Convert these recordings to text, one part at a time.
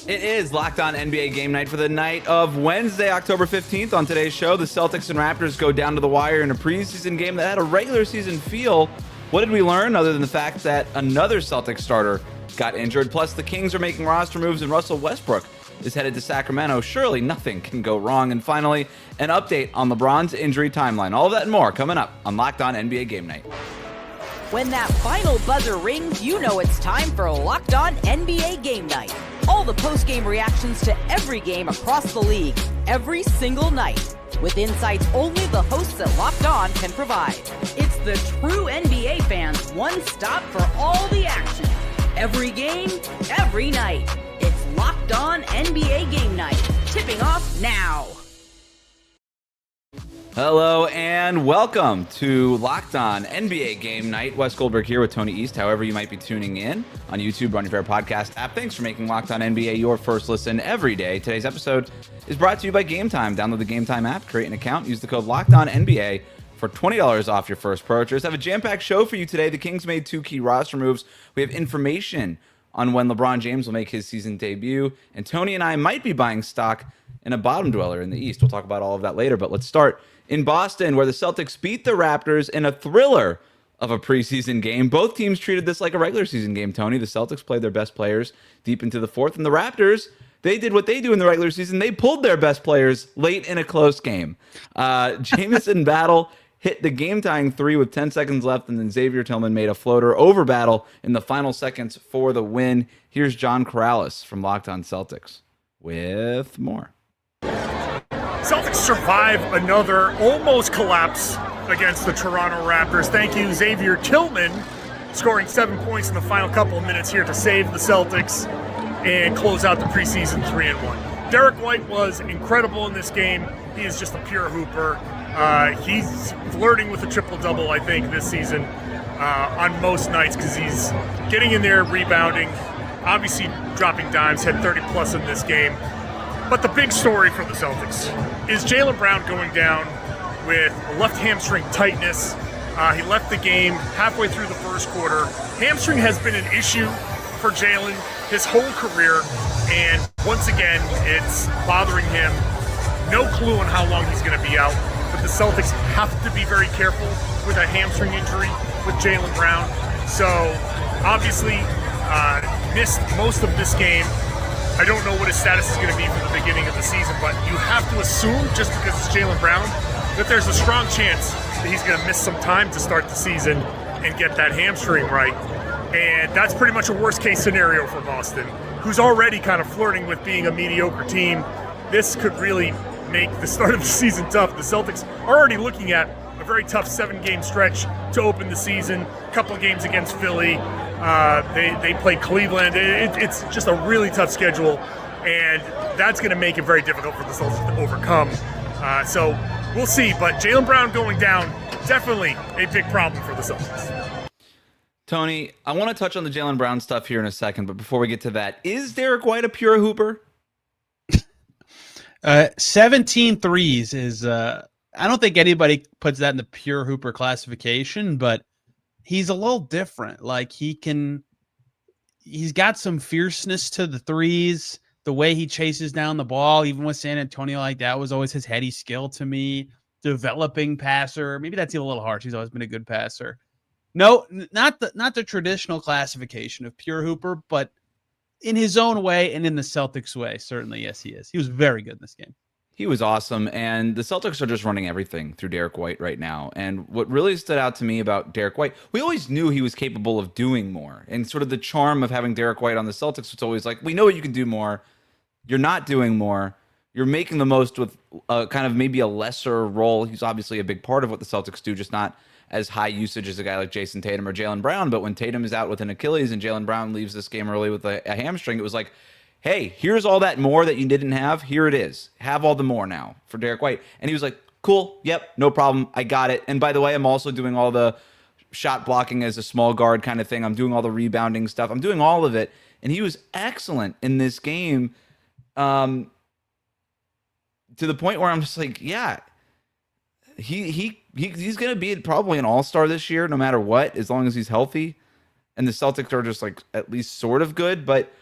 It is Locked On NBA Game Night for the night of Wednesday, October 15th. On today's show, the Celtics and Raptors go down to the wire in a preseason game that had a regular season feel. What did we learn other than the fact that another Celtics starter got injured? Plus, the Kings are making roster moves and Russell Westbrook is headed to Sacramento. Surely nothing can go wrong. And finally, an update on LeBron's injury timeline. All of that and more coming up on Locked On NBA Game Night. When that final buzzer rings, you know it's time for Locked On NBA Game Night. All the post-game reactions to every game across the league, every single night, with insights only the hosts at Locked On can provide. It's the true NBA fans' one stop for all the action. Every game, every night. It's Locked On NBA Game Night. Tipping off now. Hello and welcome to Locked On NBA Game Night. Wes Goldberg here with Tony East, however you might be tuning in on YouTube or on your favorite podcast app. Thanks for making Locked On NBA your first listen every day. Today's episode is brought to you by Game Time. Download the Game Time app, create an account, use the code Locked On NBA for $20 off your first purchase. I have a jam-packed show for you today. The Kings made two key roster moves. We have information on when LeBron James will make his season debut, and Tony and I might be buying stock in a bottom dweller in the East. We'll talk about all of that later, but let's start in Boston, where the Celtics beat the Raptors in a thriller of a preseason game. Both teams treated this like a regular season game, Tony. The Celtics played their best players deep into the fourth, and the Raptors, they did what they do in the regular season. They pulled their best players late in a close game. Jamison Battle hit the game-tying three with 10 seconds left, and then Xavier Tillman made a floater over Battle in the final seconds for the win. Here's John Corrales from Locked On Celtics with more. Celtics survive another almost collapse against the Toronto Raptors. Thank you, Xavier Tillman, scoring 7 points in the final couple of minutes here to save the Celtics and close out the preseason 3-1. Derrick White was incredible in this game. He is just a pure hooper. He's flirting with a triple-double, I think, this season on most nights because he's getting in there, rebounding, obviously dropping dimes, had 30-plus in this game. But the big story for the Celtics is Jaylen Brown going down with left hamstring tightness. He left the game halfway through the first quarter. Hamstring has been an issue for Jaylen his whole career, and once again, it's bothering him. No clue on how long he's going to be out, but the Celtics have to be very careful with a hamstring injury with Jaylen Brown. So, obviously, missed most of this game. I don't know what his status is going to be for the beginning of the season, but you have to assume, just because it's Jaylen Brown, that there's a strong chance that he's going to miss some time to start the season and get that hamstring right. And that's pretty much a worst-case scenario for Boston, who's already kind of flirting with being a mediocre team. This could really make the start of the season tough. The Celtics are already looking at a very tough 7-game stretch to open the season, a couple of games against Philly. They play Cleveland. It's just a really tough schedule, and that's going to make it very difficult for the Celtics to overcome. So we'll see, but Jaylen Brown going down, definitely a big problem for the Celtics. Tony, I want to touch on the Jaylen Brown stuff here in a second, but before we get to that, is Derrick White a pure hooper? 17 threes is, I don't think anybody puts that in the pure hooper classification, but he's a little different. Like he's got some fierceness to the threes, the way he chases down the ball, even with San Antonio, like that was always his heady skill to me. Developing passer. Maybe that's a little harsh. He's always been a good passer. No, not the traditional classification of pure hooper, but in his own way and in the Celtics way, certainly, yes, he is. He was very good in this game. He was awesome, and the Celtics are just running everything through Derrick White right now. And what really stood out to me about Derrick White, we always knew he was capable of doing more. And sort of the charm of having Derrick White on the Celtics was always like, we know you can do more. You're not doing more. You're making the most with kind of maybe a lesser role. He's obviously a big part of what the Celtics do, just not as high usage as a guy like Jason Tatum or Jaylen Brown. But when Tatum is out with an Achilles and Jaylen Brown leaves this game early with a hamstring, it was like, hey, here's all that more that you didn't have. Here it is. Have all the more now for Derrick White. And he was like, cool, yep, no problem. I got it. And by the way, I'm also doing all the shot blocking as a small guard kind of thing. I'm doing all the rebounding stuff. I'm doing all of it. And he was excellent in this game to the point where I'm just like, yeah, he's going to be probably an all-star this year, no matter what, as long as he's healthy. And the Celtics are just like at least sort of good. But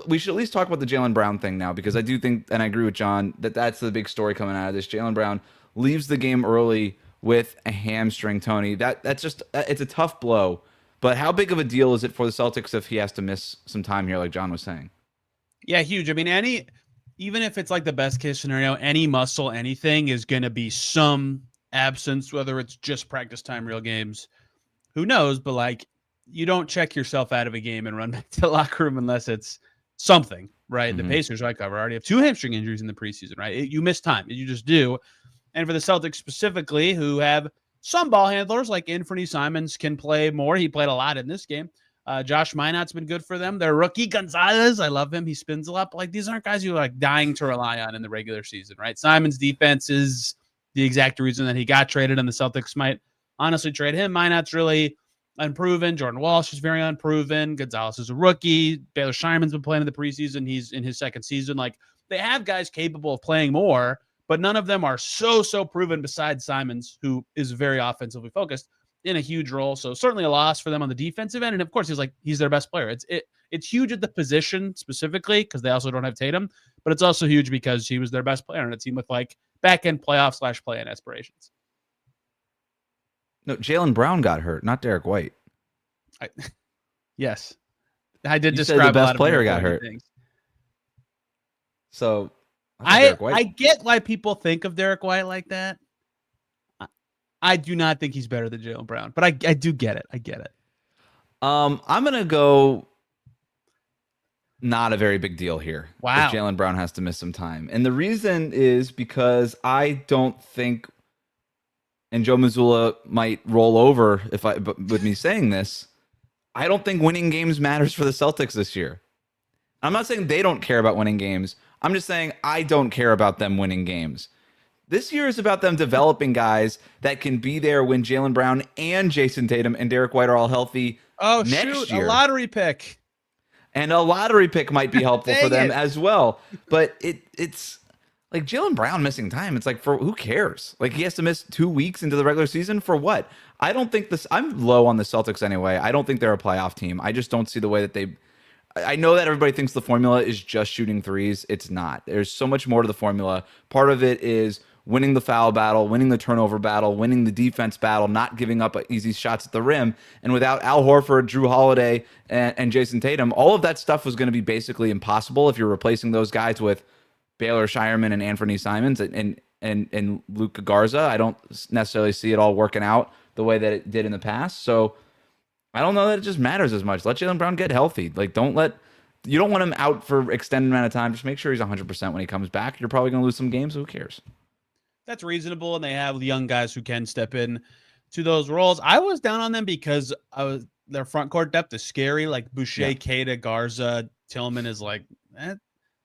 We should at least talk about the Jaylen Brown thing now, because I do think, and I agree with John, that that's the big story coming out of this. Jaylen Brown leaves the game early with a hamstring, Tony. That's just, it's a tough blow. But how big of a deal is it for the Celtics if he has to miss some time here, like John was saying? Yeah, huge. I mean, even if it's like the best case scenario, any muscle, anything is going to be some absence, whether it's just practice time, real games, who knows? But like, you don't check yourself out of a game and run back to the locker room unless it's something, right? The Pacers, I cover, already have 2 hamstring injuries in the preseason, right? You miss time. You just do. And for the Celtics specifically, who have some ball handlers like Anthony Simons can play more. He played a lot in this game. Josh Minot's been good for them. Their rookie Gonzalez, I love him. He spins a lot. But like, these aren't guys you're like dying to rely on in the regular season, right? Simons' defense is the exact reason that he got traded, and the Celtics might honestly trade him. Minot's really unproven. Jordan Walsh is very unproven. Gonzalez is a rookie. Baylor Shimon's been playing in the preseason. He's in his second season. Like, they have guys capable of playing more, but none of them are so proven besides Simons, who is very offensively focused in a huge role. So certainly a loss for them on the defensive end. And of course, he's their best player. It's huge at the position specifically because they also don't have Tatum, but it's also huge because he was their best player on a team with like back-end playoff / play-in aspirations. No, Jaylen Brown got hurt, not Derrick White. Yes. I did You describe said the a lot best of player very got hurt. things. So I get why people think of Derrick White like that. I do not think he's better than Jaylen Brown, but I do get it. I get it. I'm gonna go not a very big deal here. Wow. If Jaylen Brown has to miss some time. And the reason is because I don't think, and Joe Mazzulla might roll over with me saying this, I don't think winning games matters for the Celtics this year. I'm not saying they don't care about winning games. I'm just saying I don't care about them winning games. This year is about them developing guys that can be there when Jaylen Brown and Jason Tatum and Derrick White are all healthy next year. A lottery pick. And a lottery pick might be helpful for them it. as well. But it's like Jaylen Brown missing time. It's like, for who cares? Like, he has to miss 2 weeks into the regular season for what? I don't think I'm low on the Celtics anyway. I don't think they're a playoff team. I just don't see the way that I know that everybody thinks the formula is just shooting threes. It's not. There's so much more to the formula. Part of it is winning the foul battle, winning the turnover battle, winning the defense battle, not giving up easy shots at the rim. And without Al Horford, Drew Holiday, and Jason Tatum, all of that stuff was going to be basically impossible if you're replacing those guys with Baylor Shireman and Anthony Simons and Luka Garza. I don't necessarily see it all working out the way that it did in the past. So I don't know that it just matters as much. Let Jaylen Brown get healthy. Like, you don't want him out for extended amount of time. Just make sure he's 100% when he comes back. You're probably going to lose some games. So who cares? That's reasonable, and they have young guys who can step in to those roles. I was down on them because their front court depth is scary. Like Boucher, Keita, Garza, Tillman is like,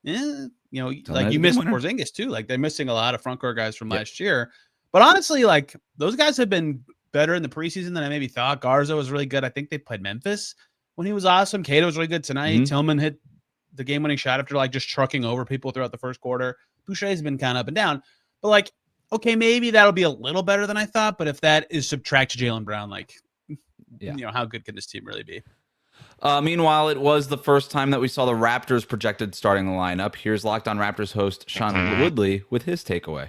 you miss Porzingis too. Like, they're missing a lot of front court guys from last year. But honestly, like, those guys have been better in the preseason than I maybe thought. Garza was really good. I think they played Memphis when he was awesome. Keita was really good tonight. Tillman hit the game-winning shot after like just trucking over people throughout the first quarter. Boucher's been kind of up and down, but like, okay, maybe that'll be a little better than I thought. But if that is subtract Jaylen Brown, like, how good can this team really be? Meanwhile, it was the first time that we saw the Raptors projected starting the lineup. Here's Locked On Raptors host Sean Woodley with his takeaway.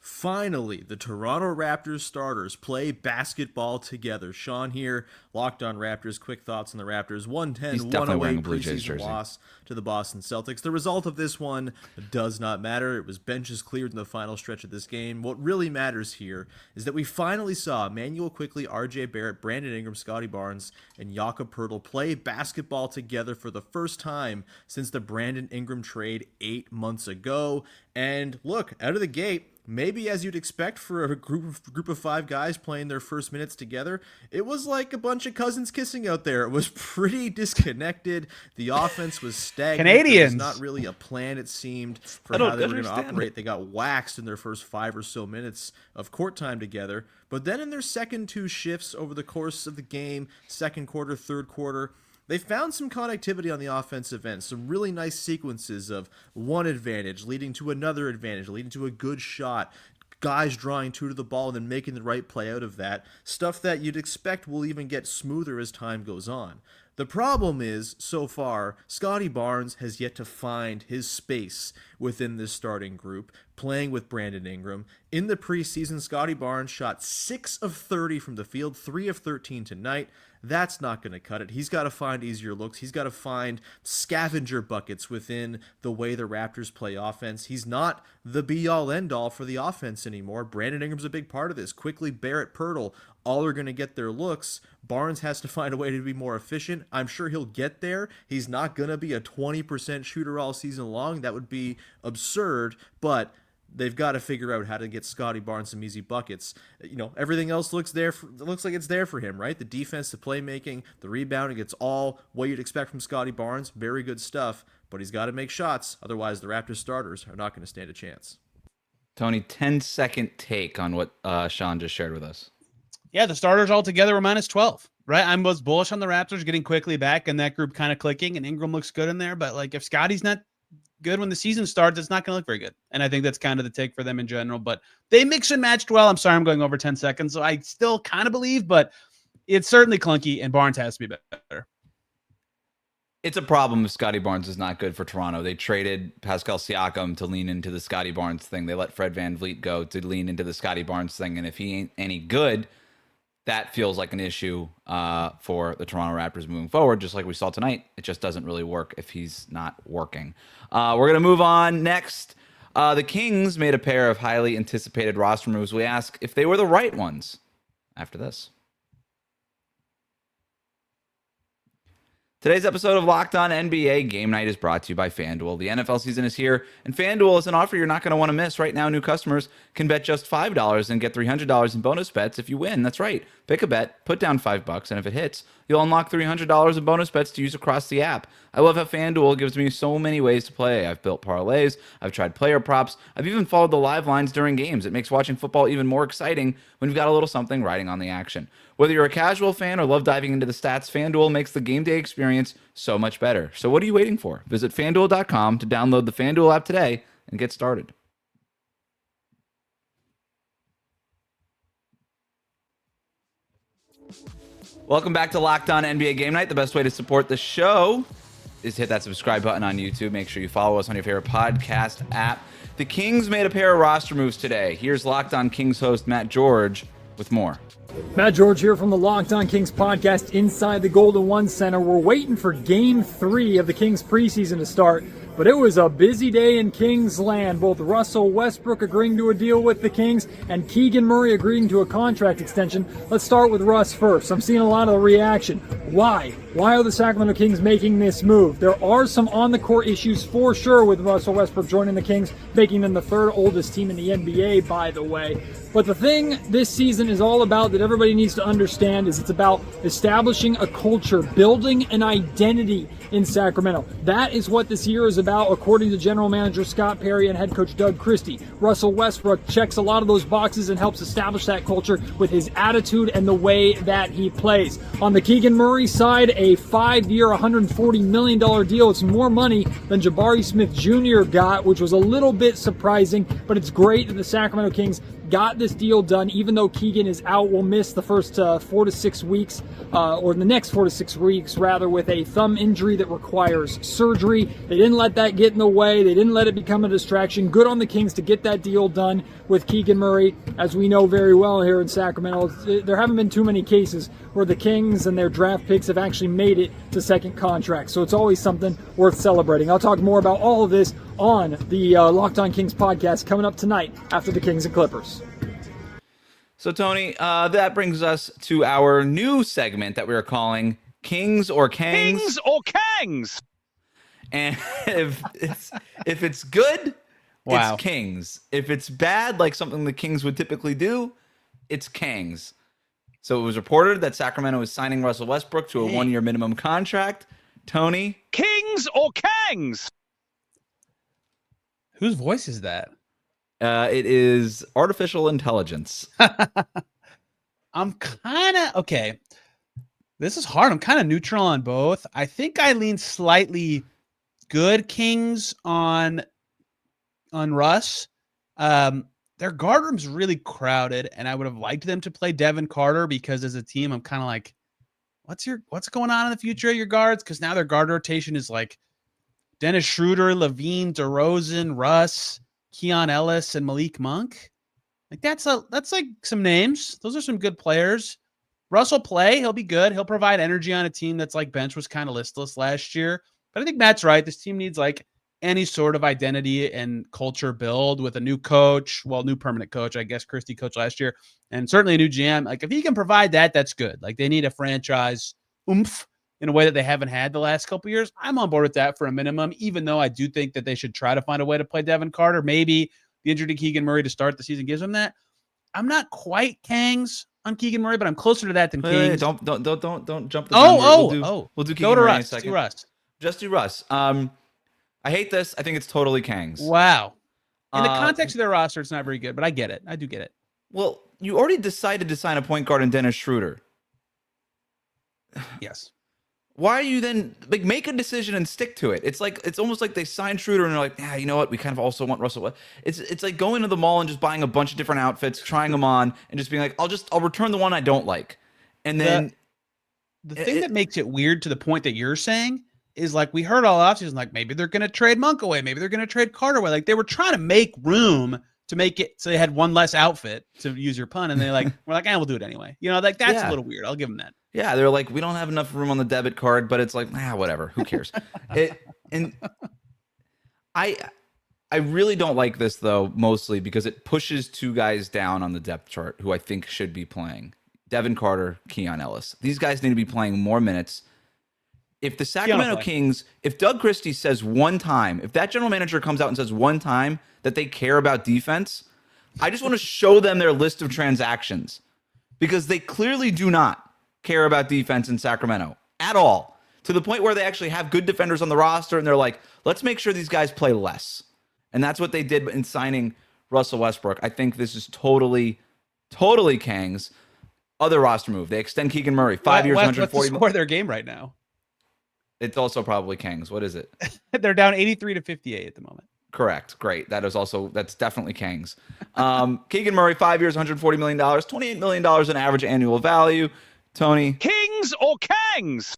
Finally, the Toronto Raptors starters play basketball together. Sean here, Locked On Raptors. Quick thoughts on the Raptors. 110-108 preseason loss to the Boston Celtics. The result of this one does not matter. It was benches cleared in the final stretch of this game. What really matters here is that we finally saw Emmanuel Quickley, R.J. Barrett, Brandon Ingram, Scotty Barnes, and Jakob Poeltl play basketball together for the first time since the Brandon Ingram trade 8 months ago. And look, out of the gate, maybe as you'd expect for a group of 5 guys playing their first minutes together, it was like a bunch of cousins kissing out there. It was pretty disconnected. The offense was stagnant. Canadians. There was not really a plan, it seemed, for how they were going to operate. They got waxed in their first 5 or so minutes of court time together. But then in their second 2 shifts over the course of the game, second quarter, third quarter, they found some connectivity on the offensive end, some really nice sequences of one advantage leading to another advantage, leading to a good shot, guys drawing 2 to the ball and then making the right play out of that, stuff that you'd expect will even get smoother as time goes on. The problem is, so far, Scotty Barnes has yet to find his space within this starting group, playing with Brandon Ingram. In the preseason, Scotty Barnes shot 6 of 30 from the field, 3 of 13 tonight. That's not going to cut it. He's got to find easier looks. He's got to find scavenger buckets within the way the Raptors play offense. He's not the be-all, end-all for the offense anymore. Brandon Ingram's a big part of this. Quickly, Barrett, Pirtle, all are going to get their looks. Barnes has to find a way to be more efficient. I'm sure he'll get there. He's not going to be a 20% shooter all season long. That would be absurd, but they've got to figure out how to get Scotty Barnes some easy buckets. Everything else looks like it's there for him, right? The defense, the playmaking, the rebounding, it's all what you'd expect from Scotty Barnes. Very good stuff, but he's got to make shots. Otherwise, the Raptors starters are not going to stand a chance. Tony, 10-second take on what Sean just shared with us. Yeah, the starters all together were minus 12, right? I was bullish on the Raptors getting quickly back and that group kind of clicking, and Ingram looks good in there. But like, if Scotty's not good when the season starts, it's not going to look very good. And I think that's kind of the take for them in general. But they mix and matched well. I'm sorry, I'm going over 10 seconds. So I still kind of believe, but it's certainly clunky, and Barnes has to be better. It's a problem if Scotty Barnes is not good for Toronto. They traded Pascal Siakam to lean into the Scotty Barnes thing. They let Fred VanVleet go to lean into the Scotty Barnes thing. And if he ain't any good, that feels like an issue for the Toronto Raptors moving forward, just like we saw tonight. It just doesn't really work if he's not working. We're going to move on next. The Kings made a pair of highly anticipated roster moves. We ask if they were the right ones after this. Today's episode of Locked On NBA Game Night is brought to you by FanDuel. The NFL season is here, and FanDuel is an offer you're not going to want to miss. Right now, new customers can bet just $5 and get $300 in bonus bets if you win. That's right. Pick a bet, put down $5, and if it hits, you'll unlock $300 in bonus bets to use across the app. I love how FanDuel gives me so many ways to play. I've built parlays, I've tried player props, I've even followed the live lines during games. It makes watching football even more exciting when you've got a little something riding on the action. Whether you're a casual fan or love diving into the stats, FanDuel makes the game day experience so much better. So what are you waiting for? Visit FanDuel.com to download the FanDuel app today and get started. Welcome back to Locked On NBA Game Night. The best way to support the show is to hit that subscribe button on YouTube. Make sure you follow us on your favorite podcast app. The Kings made a pair of roster moves today. Here's Locked On Kings host Matt George with more. Matt George here from the Locked On Kings podcast inside the Golden One Center. We're waiting for Game 3 of the Kings preseason to start, but it was a busy day in Kings land. Both Russell Westbrook agreeing to a deal with the Kings and Keegan Murray agreeing to a contract extension. Let's start with Russ first. I'm seeing a lot of the reaction. Why? Why are the Sacramento Kings making this move? There are some on-the-court issues for sure with Russell Westbrook joining the Kings, making them the third oldest team in the NBA, by the way. But the thing this season is all about that everybody needs to understand is it's about establishing a culture, building an identity in Sacramento. That is what this year is about, according to General Manager Scott Perry and head coach Doug Christie. Russell Westbrook checks a lot of those boxes and helps establish that culture with his attitude and the way that he plays. On the Keegan Murray side, a 5-year, $140 million deal. It's more money than Jabari Smith Jr. got, which was a little bit surprising, but it's great that the Sacramento Kings got this deal done, even though Keegan is out. Will miss the first 4 to 6 weeks, or the next 4 to 6 weeks, rather, with a thumb injury that requires surgery. They didn't let that get in the way. They didn't let it become a distraction. Good on the Kings to get that deal done with Keegan Murray. As we know very well here in Sacramento, there haven't been too many cases where the Kings and their draft picks have actually made it to second contracts. So it's always something worth celebrating. I'll talk more about all of this on the Locked On Kings podcast coming up tonight after the Kings and Clippers. So, Tony, that brings us to our new segment that we are calling Kings or Kangz. Kings or Kangz. And if it's good, Wow. it's Kings. If it's bad, like something the Kings would typically do, it's Kangz. So it was reported that Sacramento is signing Russell Westbrook to a 1-year minimum contract. Tony? Kings or Kangz. Whose voice is that? It is artificial intelligence. I'm kind of okay. This is hard. I'm kind of neutral on both. I think I lean slightly good Kings on Russ. Their guard room's really crowded, and I would have liked them to play Devin Carter because as a team, I'm kind of like, what's going on in the future of your guards? Because now their guard rotation is like Dennis Schroeder, Levine, DeRozan, Russ, Keon Ellis, and Malik Monk. Like that's like some names. Those are some good players. Russ will play. He'll be good. He'll provide energy on a team that's like bench was kind of listless last year. But I think Matt's right. This team needs like any sort of identity and culture build with a new coach. Well, new permanent coach, I guess. Christie coached last year, and certainly a new GM. Like if he can provide that, that's good. Like they need a franchise oomph in a way that they haven't had the last couple of years. I'm on board with that for a minimum, even though I do think that they should try to find a way to play Devin Carter. Maybe the injury to Keegan Murray to start the season gives him that. I'm not quite Kangz on Keegan Murray, but I'm closer to that than Kangz. Don't jump the gun. We'll do Keegan Go to Murray Russ. in a second. Do Russ. Just do Russ. I hate this. I think it's totally Kangz. Wow. In the context of their roster, it's not very good, but I get it. I do get it. Well, you already decided to sign a point guard in Dennis Schroeder. Yes. Why are you then like make a decision and stick to it? It's almost like they signed Schroeder and they're like, you know what? We kind of also want Russell. It's like going to the mall and just buying a bunch of different outfits, trying them on, and just being like, I'll return the one I don't like, and then the thing that makes it weird to the point that you're saying is like we heard all offseason like maybe they're going to trade Monk away, maybe they're going to trade Carter away. Like they were trying to make room to make it so they had one less outfit, to use your pun, and we're like, we'll do it anyway. You know, like that's a little weird. I'll give them that. Yeah, they're like, we don't have enough room on the debit card, but it's like, whatever. Who cares? And I really don't like this though, mostly because it pushes two guys down on the depth chart who I think should be playing. Devin Carter, Keon Ellis. These guys need to be playing more minutes. If the Sacramento Kings, if Doug Christie says one time, if that general manager comes out and says one time that they care about defense, I just want to show them their list of transactions because they clearly do not care about defense in Sacramento at all, to the point where they actually have good defenders on the roster and they're like, let's make sure these guys play less. And that's what they did in signing Russell Westbrook. I think this is totally Kangz. Other roster move. They extend Keegan Murray 5 years, 140. What's the score of their game right now? It's also probably Kangz. What is it? They're down 83-58 at the moment. Correct. Great. That's definitely Kangz. Keegan Murray, 5 years, $140 million, $28 million in average annual value. Tony. Kings or Kangz?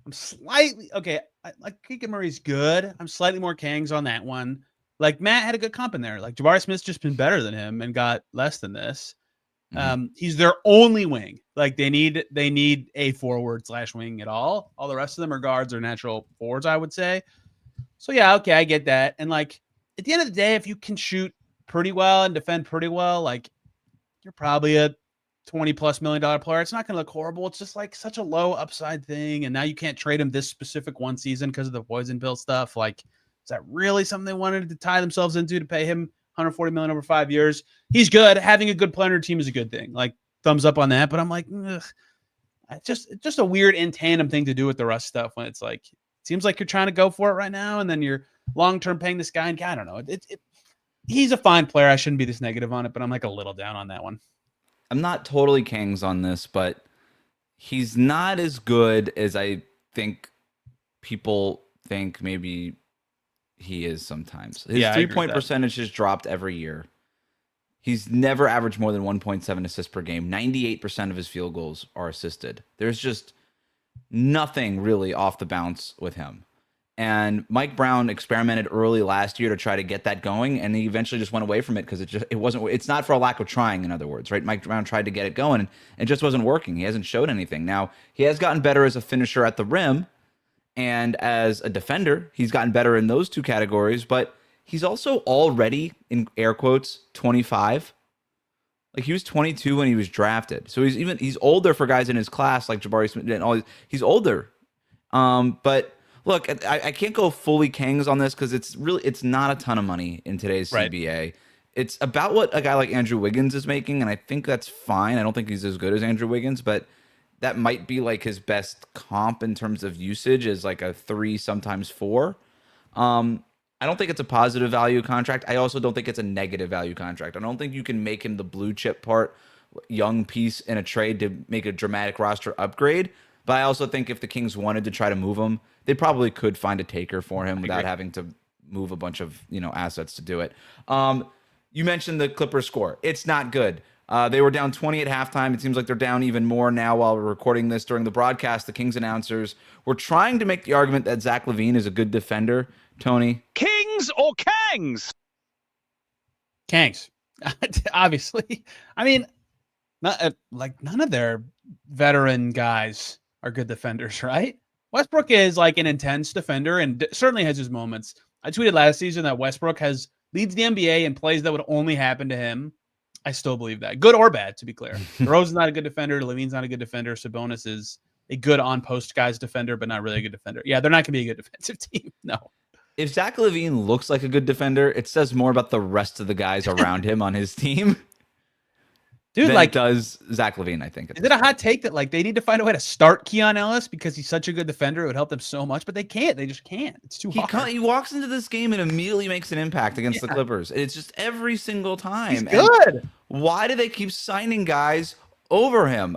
I'm slightly okay. Like Keegan Murray's good. I'm slightly more Kangz on that one. Like Matt had a good comp in there. Like Jabari Smith's just been better than him and got less than this. He's their only wing. Like they need a forward/wing at all. All the rest of them are guards or natural forwards, I would say. So yeah, okay, I get that. And like at the end of the day, if you can shoot pretty well and defend pretty well, like you're probably a $20+ million player. It's not going to look horrible. It's just like such a low upside thing. And now you can't trade him this specific one season because of the poison pill stuff. Like, is that really something they wanted to tie themselves into to pay him $140 million over 5 years? He's good. Having a good player on your team is a good thing. Like, thumbs up on that. But I'm like, it's just a weird in tandem thing to do with the Russ stuff when it's like, it seems like you're trying to go for it right now. And then you're long-term paying this guy. And I don't know. He's a fine player. I shouldn't be this negative on it, but I'm like a little down on that one. I'm not totally Kangz on this, but he's not as good as I think people think maybe he is sometimes. His 3-point percentage has dropped every year. He's never averaged more than 1.7 assists per game. 98% of his field goals are assisted. There's just nothing really off the bounce with him. And Mike Brown experimented early last year to try to get that going, and he eventually just went away from it because it's not for a lack of trying, in other words, right? Mike Brown tried to get it going, and it just wasn't working. He hasn't showed anything. Now, he has gotten better as a finisher at the rim, and as a defender, he's gotten better in those two categories, but he's also already, in air quotes, 25. Like, he was 22 when he was drafted. So he's older for guys in his class, like Jabari Smith and all. He's older. But look, I can't go fully Kangz on this because it's not a ton of money in today's CBA. Right. It's about what a guy like Andrew Wiggins is making, and I think that's fine. I don't think he's as good as Andrew Wiggins, but that might be like his best comp in terms of usage is like a 3, sometimes 4. I don't think it's a positive value contract. I also don't think it's a negative value contract. I don't think you can make him the blue chip part, young piece in a trade to make a dramatic roster upgrade. But I also think if the Kings wanted to try to move him, they probably could find a taker for him without having to move a bunch of assets to do it. You mentioned the Clippers score. It's not good. They were down 20 at halftime. It seems like they're down even more now while we're recording this. During the broadcast, the Kings announcers were trying to make the argument that Zach LaVine is a good defender. Tony? Kings or Kangz? Kangz. Obviously. I mean, none of their veteran guys are good defenders, right? Westbrook is like an intense defender and certainly has his moments. I tweeted last season that Westbrook leads the NBA in plays that would only happen to him. I still believe that. Good or bad, to be clear. DeRozan's not a good defender. LaVine's not a good defender. Sabonis is a good on-post guys defender, but not really a good defender. Yeah, they're not going to be a good defensive team. No. If Zach LaVine looks like a good defender, it says more about the rest of the guys around him on his team. Dude, than like, it does Zach LaVine, I think. Is it a hot take that like they need to find a way to start Keon Ellis because he's such a good defender? It would help them so much, but they can't. They just can't. It's too hard. He walks into this game and immediately makes an impact against the Clippers. It's just every single time. He's good. And why do they keep signing guys over him?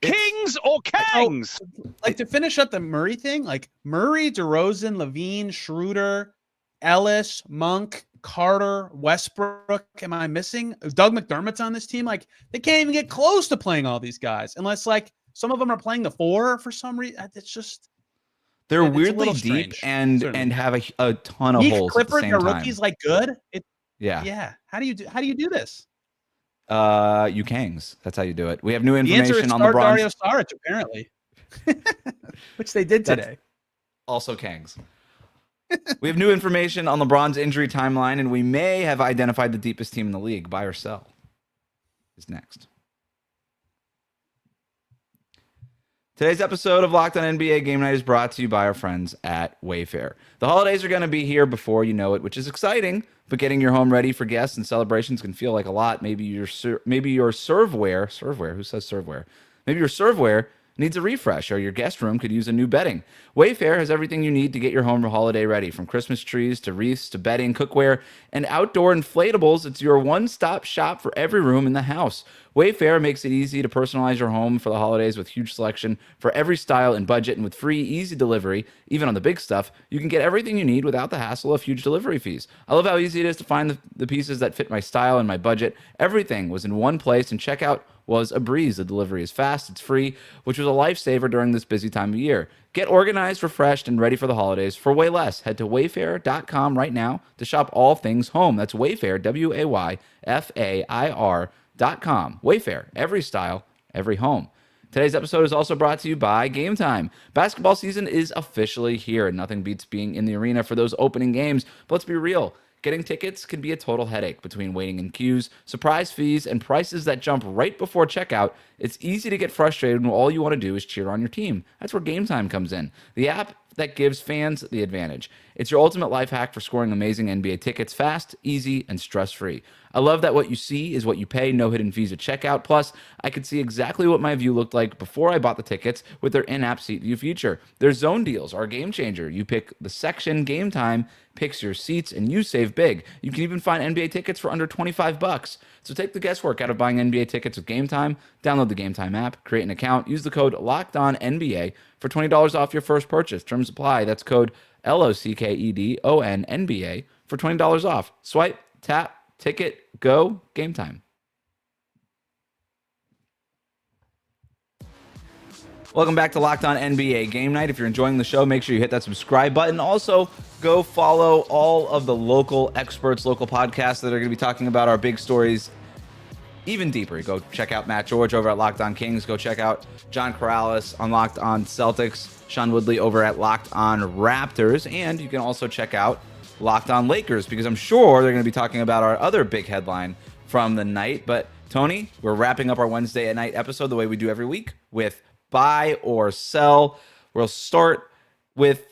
Kings or Kangz? Like to finish up the Murray thing, like Murray, DeRozan, LaVine, Schroeder, Ellis, Monk, Carter, Westbrook. Am I missing? Doug McDermott's on this team. Like they can't even get close to playing all these guys unless like some of them are playing the 4 for some reason. It's just they're weirdly deep and have a ton of holes. Clifford, at the same the rookie's time. like good. Yeah. How do you do this? You Kangz. That's how you do it. We have new The information answer is on start LeBron's. Dario Saric, apparently, which they did today. Also Kangz. We have new information on LeBron's injury timeline, and we may have identified the deepest team in the league. Buy or sell is next. Today's episode of Locked On NBA Game Night is brought to you by our friends at Wayfair. The holidays are going to be here before you know it, which is exciting, but getting your home ready for guests and celebrations can feel like a lot. Maybe your serveware, who says serveware? Maybe your serveware needs a refresh, or your guest room could use a new bedding. Wayfair has everything you need to get your home holiday ready, from Christmas trees to wreaths to bedding, cookware, and outdoor inflatables. It's your one-stop shop for every room in the house. Wayfair makes it easy to personalize your home for the holidays with huge selection for every style and budget, and with free, easy delivery, even on the big stuff, you can get everything you need without the hassle of huge delivery fees. I love how easy it is to find the pieces that fit my style and my budget. Everything was in one place, and checkout was a breeze. The delivery is fast, it's free, which was a lifesaver during this busy time of year. Get organized, refreshed, and ready for the holidays for way less. Head to wayfair.com right now to shop all things home. That's Wayfair, WAYFAIR.com. Wayfair, every style, every home. Today's episode is also brought to you by Game Time. Basketball season is officially here, and nothing beats being in the arena for those opening games. But let's be real. Getting tickets can be a total headache between waiting in queues, surprise fees, and prices that jump right before checkout. It's easy to get frustrated when all you want to do is cheer on your team. That's where Game Time comes in, the app that gives fans the advantage. It's your ultimate life hack for scoring amazing NBA tickets fast, easy, and stress-free. I love that what you see is what you pay, no hidden fees at checkout. Plus, I could see exactly what my view looked like before I bought the tickets with their in-app seat view feature. Their zone deals are a game changer. You pick the section, Game Time picks your seats, and you save big. You can even find NBA tickets for under $25. So take the guesswork out of buying NBA tickets with Game Time. Download the Game Time app, create an account, use the code LOCKEDONNBA for $20 off your first purchase. Terms apply. That's code LOCKEDONNBA for $20 off. Swipe, tap, ticket, go, Game Time. Welcome back to Locked On NBA Game Night. If you're enjoying the show, make sure you hit that subscribe button. Also, go follow all of the local experts, local podcasts that are going to be talking about our big stories even deeper. Go check out Matt George over at Locked On Kings. Go check out John Corrales on Locked On Celtics. Sean Woodley over at Locked On Raptors. And you can also check out Locked On Lakers, because I'm sure they're going to be talking about our other big headline from the night. But Tony, we're wrapping up our Wednesday at night episode the way we do every week with buy or sell. We'll start with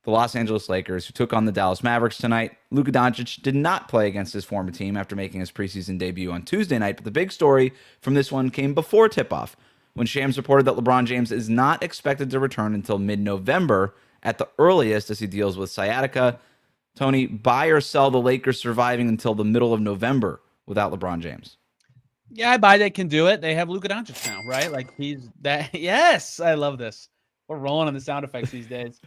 the Los Angeles Lakers, who took on the Dallas Mavericks tonight. Luka Doncic did not play against his former team after making his preseason debut on Tuesday night, but the big story from this one came before tip-off, when Shams reported that LeBron James is not expected to return until mid-November at the earliest as he deals with sciatica. Tony, buy or sell the Lakers surviving until the middle of November without LeBron James? Yeah, I buy they can do it. They have Luka Doncic now, right? Like he's that. Yes, I love this. We're rolling on the sound effects these days.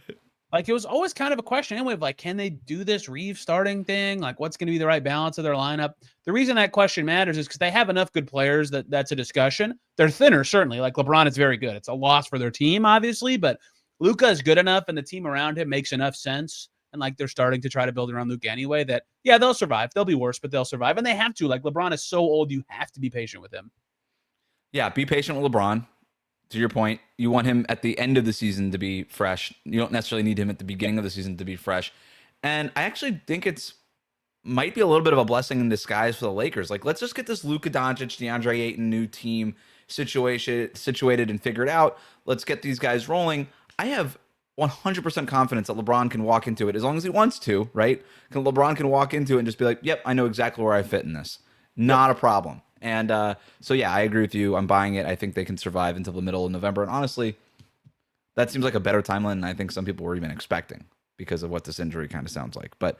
Like, it was always kind of a question anyway of, like, can they do this Reeves starting thing? Like, what's going to be the right balance of their lineup? The reason that question matters is because they have enough good players that's a discussion. They're thinner, certainly. Like, LeBron is very good. It's a loss for their team, obviously, but Luka is good enough and the team around him makes enough sense. And, like, they're starting to try to build around Luka anyway that, yeah, they'll survive. They'll be worse, but they'll survive. And they have to. Like, LeBron is so old, you have to be patient with him. Yeah, be patient with LeBron. To your point, you want him at the end of the season to be fresh. You don't necessarily need him at the beginning of the season to be fresh. And I actually think it's might be a little bit of a blessing in disguise for the Lakers. Like, let's just get this Luka Doncic, DeAndre Ayton new team situated and figured out. Let's get these guys rolling. I have 100% confidence that LeBron can walk into it as long as he wants to, right? LeBron can walk into it and just be like, yep, I know exactly where I fit in this. Not a problem. And so, yeah, I agree with you. I'm buying it. I think they can survive until the middle of November. And honestly, that seems like a better timeline than I think some people were even expecting because of what this injury kind of sounds like. But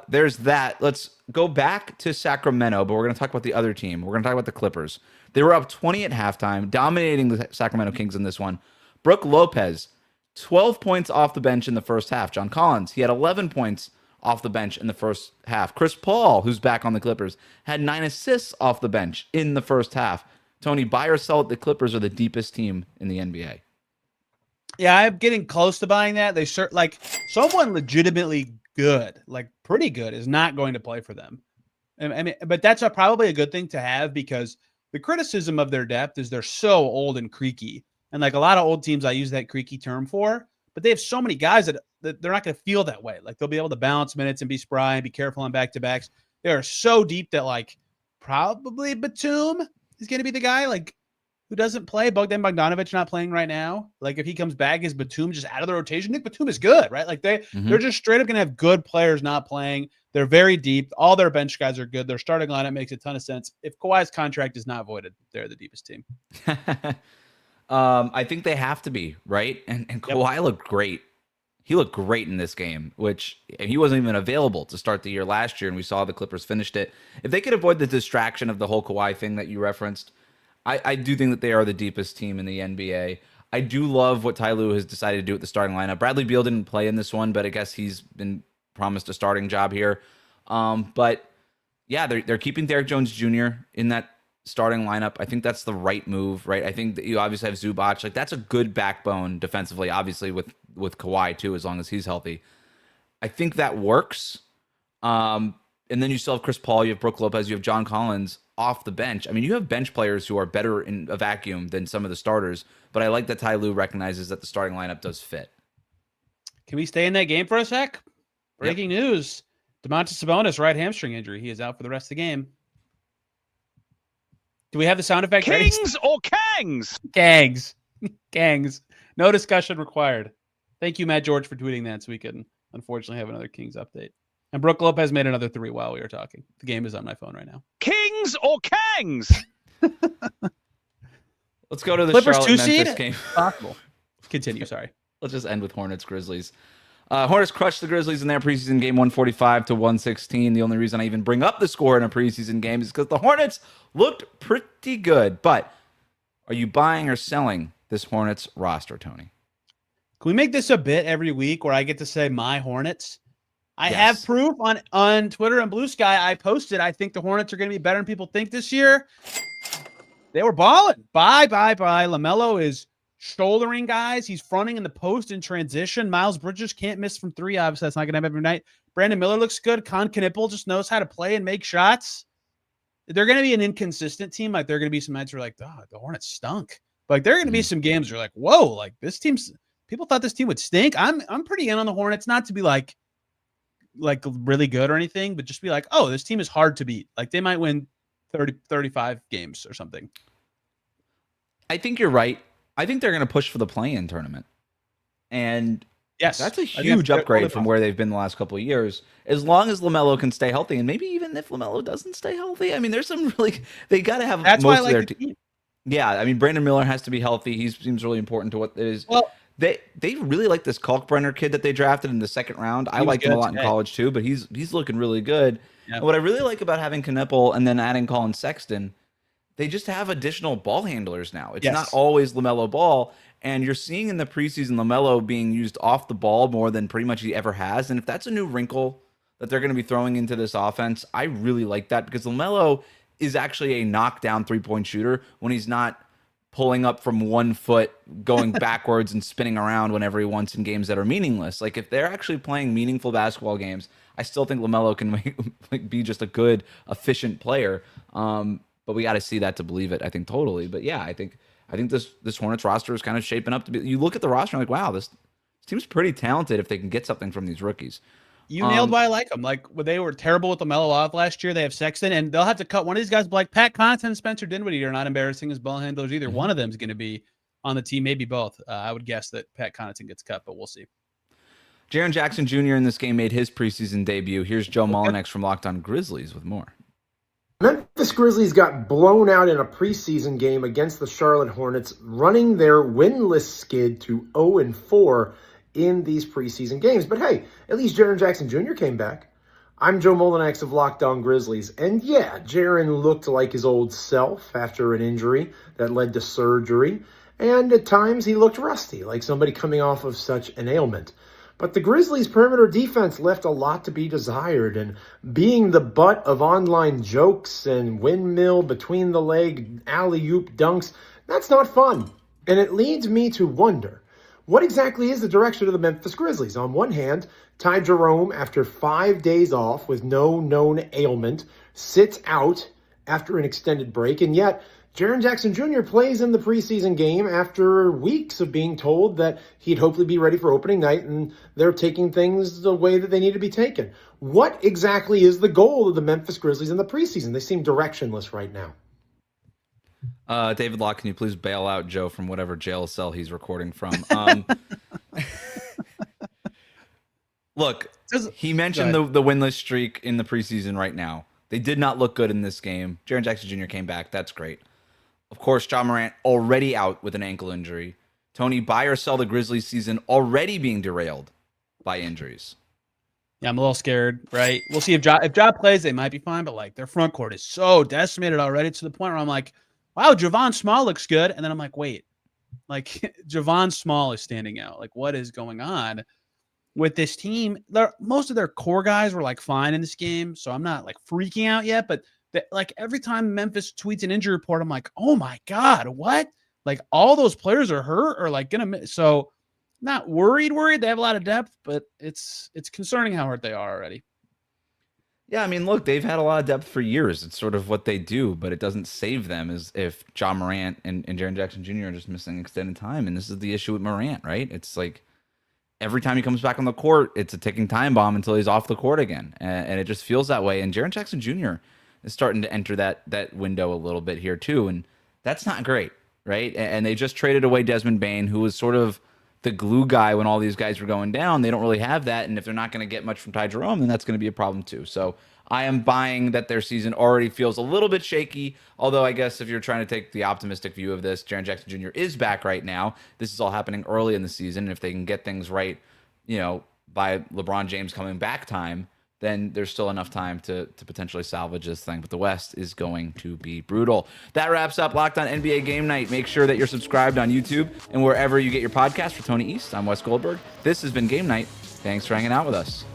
there's that. Let's go back to Sacramento, but we're going to talk about the other team. We're going to talk about the Clippers. They were up 20 at halftime, dominating the Sacramento Kings in this one. Brook Lopez, 12 points off the bench in the first half. John Collins, he had 11 points off the bench in the first half. Chris Paul, who's back on the Clippers, had 9 assists off the bench in the first half. Tony, buy or sell it, the Clippers are the deepest team in the NBA. Yeah, I'm getting close to buying that. They like someone legitimately good, like pretty good, is not going to play for them. I mean, but that's probably a good thing to have because the criticism of their depth is they're so old and creaky. And like a lot of old teams, I use that creaky term for, but they have so many guys that they're not going to feel that way. Like they'll be able to balance minutes and be spry and be careful on back-to-backs. They are so deep that like probably Batum is going to be the guy like who doesn't play. Bogdan Bogdanovic not playing right now. Like if he comes back, is Batum just out of the rotation? Nick Batum is good, right? Like they're just straight up going to have good players not playing. They're very deep. All their bench guys are good. Their starting lineup makes a ton of sense. If Kawhi's contract is not voided, they're the deepest team. I think they have to be, right? And Kawhi looked great. He looked great in this game, which he wasn't even available to start the year last year, and we saw the Clippers finished it. If they could avoid the distraction of the whole Kawhi thing that you referenced, I do think that they are the deepest team in the NBA. I do love what Ty Lue has decided to do with the starting lineup. Bradley Beal didn't play in this one, but I guess he's been promised a starting job here. But yeah, they're keeping Derrick Jones Jr. in that starting lineup. I think that's the right move, right? I think that you obviously have Zubac. Like that's a good backbone defensively, obviously with Kawhi too, as long as he's healthy. I think that works. And then you still have Chris Paul, you have Brook Lopez, you have John Collins off the bench. I mean, you have bench players who are better in a vacuum than some of the starters, but I like that Ty Lue recognizes that the starting lineup does fit. Can we stay in that game for a sec? Breaking news. Domantas Sabonis, right hamstring injury. He is out for the rest of the game. Do we have the sound effect? Kings or Kangz? Kangz. Kangz. No discussion required. Thank you, Matt George, for tweeting that so we can unfortunately have another Kings update. And Brook Lopez made another 3 while we were talking. The game is on my phone right now. Kings or Kangz? Let's go to the Clippers Charlotte 2 Memphis seed? game. Possible. Continue, sorry. Let's just end with Hornets Grizzlies. Hornets crushed the Grizzlies in their preseason game 145-116. The only reason I even bring up the score in a preseason game is because the Hornets looked pretty good. But are you buying or selling this Hornets roster, Tony? Can we make this a bit every week where I get to say my Hornets? I have proof on Twitter and Blue Sky. I posted, I think the Hornets are going to be better than people think this year. They were balling. Bye. LaMelo is shouldering guys. He's fronting in the post in transition. Miles Bridges can't miss from 3. Obviously, that's not going to happen every night. Brandon Miller looks good. Con Knipple just knows how to play and make shots. They're going to be an inconsistent team. Like, there are going to be some nights where like, oh, the Hornets stunk. But like, there are going to be some games where you're like, whoa, like this team's – people thought this team would stink. I'm pretty in on the Hornets, not to be like really good or anything, but just be like, oh, this team is hard to beat. Like, they might win 35 games or something. I think you're right. I think they're going to push for the play-in tournament. And yes, that's a huge upgrade from where they've been the last couple of years. As long as LaMelo can stay healthy, and maybe even if LaMelo doesn't stay healthy, I mean, there's some really – they got to have that's most why I like of their team. Yeah, I mean, Brandon Miller has to be healthy. He seems really important to what it is. Well, They really like this Kalkbrenner kid that they drafted in the second round. I liked him a lot in college too, but he's looking really good. Yep. And what I really like about having Knipple and then adding Colin Sexton, they just have additional ball handlers now. It's not always LaMelo Ball. And you're seeing in the preseason LaMelo being used off the ball more than pretty much he ever has. And if that's a new wrinkle that they're going to be throwing into this offense, I really like that, because LaMelo is actually a knockdown three-point shooter when he's not pulling up from 1 foot, going backwards and spinning around whenever he wants in games that are meaningless. Like, if they're actually playing meaningful basketball games, I still think LaMelo can be just a good, efficient player. But we got to see that to believe it, I think, totally. But yeah, I think this Hornets roster is kind of shaping up to be. You look at the roster and like, wow, this team's pretty talented if they can get something from these rookies. You nailed why I like them. Like, when they were terrible with the LaMelo off last year, they have Sexton, and they'll have to cut one of these guys. But like Pat Connaughton and Spencer Dinwiddie are not embarrassing as ball handlers either. One of them is going to be on the team, maybe both. I would guess that Pat Connaughton gets cut, but we'll see. Jaren Jackson Jr. in this game made his preseason debut. Here's Joe Mullinax from Locked On Grizzlies with more. Memphis Grizzlies got blown out in a preseason game against the Charlotte Hornets, running their winless skid to 0-4 in these preseason games. But hey, at least Jaren Jackson Jr. came back. I'm Joe Mullinax of Locked On Grizzlies. And yeah, Jaren looked like his old self after an injury that led to surgery. And at times he looked rusty, like somebody coming off of such an ailment. But the Grizzlies' perimeter defense left a lot to be desired, and being the butt of online jokes and windmill between the leg alley-oop dunks, that's not fun. And it leads me to wonder, what exactly is the direction of the Memphis Grizzlies? On one hand, Ty Jerome, after 5 days off with no known ailment, sits out after an extended break, and yet Jaren Jackson Jr. plays in the preseason game after weeks of being told that he'd hopefully be ready for opening night, and they're taking things the way that they need to be taken. What exactly is the goal of the Memphis Grizzlies in the preseason? They seem directionless right now. David Locke, can you please bail out Joe from whatever jail cell he's recording from? Look, he mentioned the winless streak in the preseason right now. They did not look good in this game. Jaren Jackson Jr. came back. That's great. Of course, Ja Morant already out with an ankle injury. Tony, buy or sell the Grizzlies season already being derailed by injuries. Yeah, I'm a little scared, right? We'll see if Ja plays, they might be fine, but like their front court is so decimated already to the point where I'm like, wow, Javon Small looks good. And then I'm like, wait, like Javon Small is standing out. Like, what is going on with this team? Most of their core guys were like fine in this game, so I'm not like freaking out yet, but like every time Memphis tweets an injury report, I'm like, oh my God, what? Like all those players are hurt or like going to miss. So not worried. They have a lot of depth, but it's concerning how hurt they are already. Yeah, I mean, look, they've had a lot of depth for years. It's sort of what they do, but it doesn't save them as if Ja Morant and Jaren Jackson Jr. are just missing extended time. And this is the issue with Morant, right? It's like every time he comes back on the court, it's a ticking time bomb until he's off the court again. And it just feels that way. And Jaren Jackson Jr. is starting to enter that window a little bit here too. And that's not great, right? And they just traded away Desmond Bane, who was sort of the glue guy when all these guys were going down. They don't really have that. And if they're not going to get much from Ty Jerome, then that's going to be a problem too. So I am buying that their season already feels a little bit shaky. Although I guess if you're trying to take the optimistic view of this, Jaren Jackson Jr. is back right now. This is all happening early in the season. And if they can get things right, by LeBron James coming back time, then there's still enough time to potentially salvage this thing. But the West is going to be brutal. That wraps up Locked On NBA Game Night. Make sure that you're subscribed on YouTube and wherever you get your podcast. For Tony East, I'm Wes Goldberg. This has been Game Night. Thanks for hanging out with us.